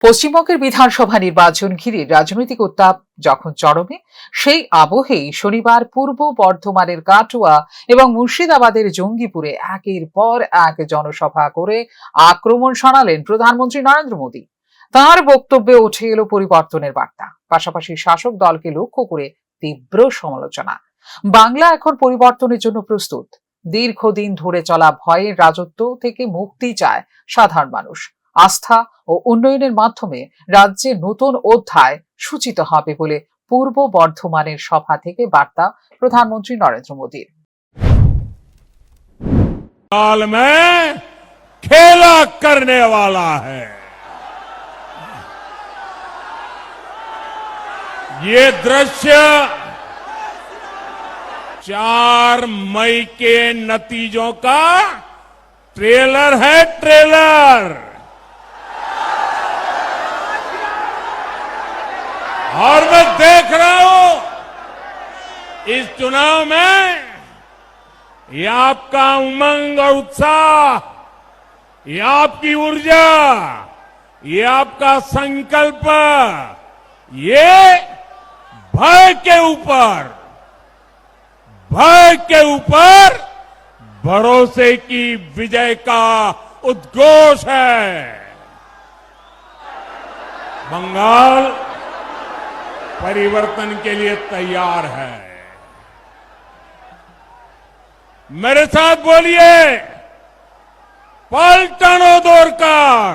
পশ্চিমবঙ্গের বিধানসভা নির্বাচন ঘিরে রাজনৈতিক উত্তাপ যখন চরমে, সেই আবহেই শনিবার পূর্ব বর্ধমানের কাটোয়া এবং মুর্শিদাবাদের জঙ্গিপুরে একের পর এক জনসভা করে আক্রমণ শানালেন প্রধানমন্ত্রী নরেন্দ্র মোদী। তাঁর বক্তব্যে উঠে এলো পরিবর্তনের বার্তা, পাশাপাশি শাসক দলকে লক্ষ্য করে তীব্র সমালোচনা। বাংলা এখন পরিবর্তনের জন্য প্রস্তুত। দীর্ঘদিন ধরে চলা ভয়ের রাজত্ব থেকে মুক্তি চায় সাধারণ মানুষ। আস্থা ও উন্নয়নের মাধ্যমে রাজ্যে নতুন অধ্যায় সূচিত হবে বলে পূর্ব বর্ধমানের সভা থেকে বার্তা প্রধানমন্ত্রী নরেন্দ্র মোদীর। साल में खेला करने वाला है। ये दृश्य 4 मई के नतीजों का ट्रेलर है, ट्रेलर। और मैं देख रहा हूं इस चुनाव में ये आपका उमंग और उत्साह, ये आपकी ऊर्जा, ये आपका संकल्प, ये भय के ऊपर भरोसे की विजय का उद्घोष है। बंगाल परिवर्तन के लिए तैयार है। मेरे साथ बोलिए, पलटनो दोरकार,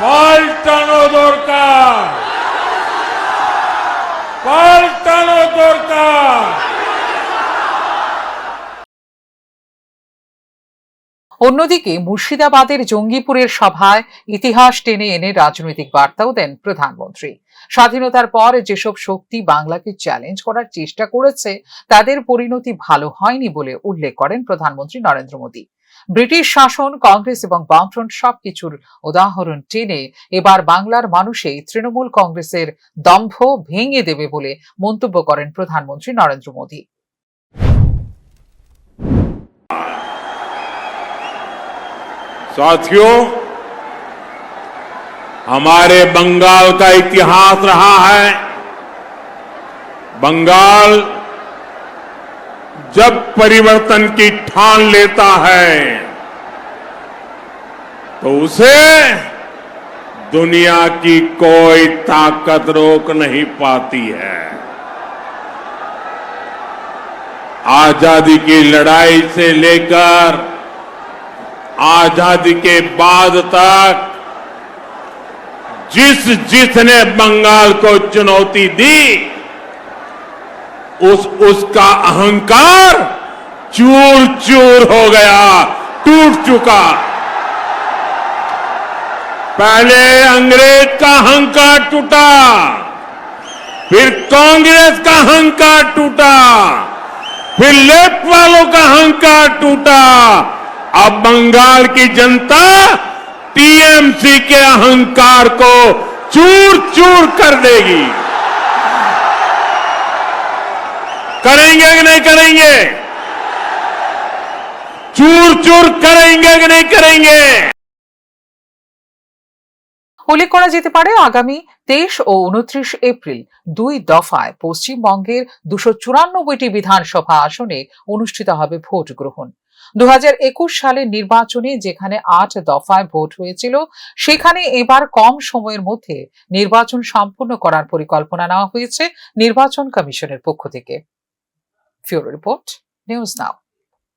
पलटनो दोरकार, पलटनो दोरकार। অন্যদিকে মুর্শিদাবাদের জঙ্গিপুরের সভায় ইতিহাস টেনে এনে রাজনৈতিক বার্তাও দেন প্রধানমন্ত্রী। স্বাধীনতার পর যেসব শক্তি বাংলাকে চ্যালেঞ্জ করার চেষ্টা করেছে তাদের পরিণতি ভালো হয়নি বলে উল্লেখ করেন প্রধানমন্ত্রী নরেন্দ্র মোদী। ব্রিটিশ শাসন, কংগ্রেস এবং বামফ্রন্ট সবকিছুর উদাহরণ টেনে এবার বাংলার মানুষই তৃণমূল কংগ্রেসের দম্ভ ভেঙে দেবে বলে মন্তব্য করেন প্রধানমন্ত্রী নরেন্দ্র মোদী। साथियों, हमारे बंगाल का इतिहास रहा है। बंगाल जब परिवर्तन की ठान लेता है तो उसे दुनिया की कोई ताकत रोक नहीं पाती है। आजादी की लड़ाई से लेकर आजादी के बाद तक जिसने बंगाल को चुनौती दी उसका अहंकार चूर चूर हो गया, टूट चुका। पहले अंग्रेज का अहंकार टूटा, फिर कांग्रेस का अहंकार टूटा, फिर लेफ्ट वालों का अहंकार टूटा। अब बंगाल की जनता टीएमसी के अहंकार को चूर चूर कर देगी। करेंगे कि नहीं करेंगे? चूर चूर करेंगे कि नहीं करेंगे? উল্লেখ করা যেতে পারে, আগামী 23 ও 29 এপ্রিল 2 দফায় পশ্চিমবঙ্গের 294টি বিধানসভা আসনে অনুষ্ঠিত হবে ভোট গ্রহণ। 2021 সালের নির্বাচনে যেখানে 8 দফায় ভোট হয়েছিল, সেখানে এবার কম সময়ের মধ্যে নির্বাচন সম্পন্ন করার পরিকল্পনা নেওয়া হয়েছে নির্বাচন কমিশনের পক্ষ থেকে। ফিউরো রিপোর্ট, নিউজ নাও।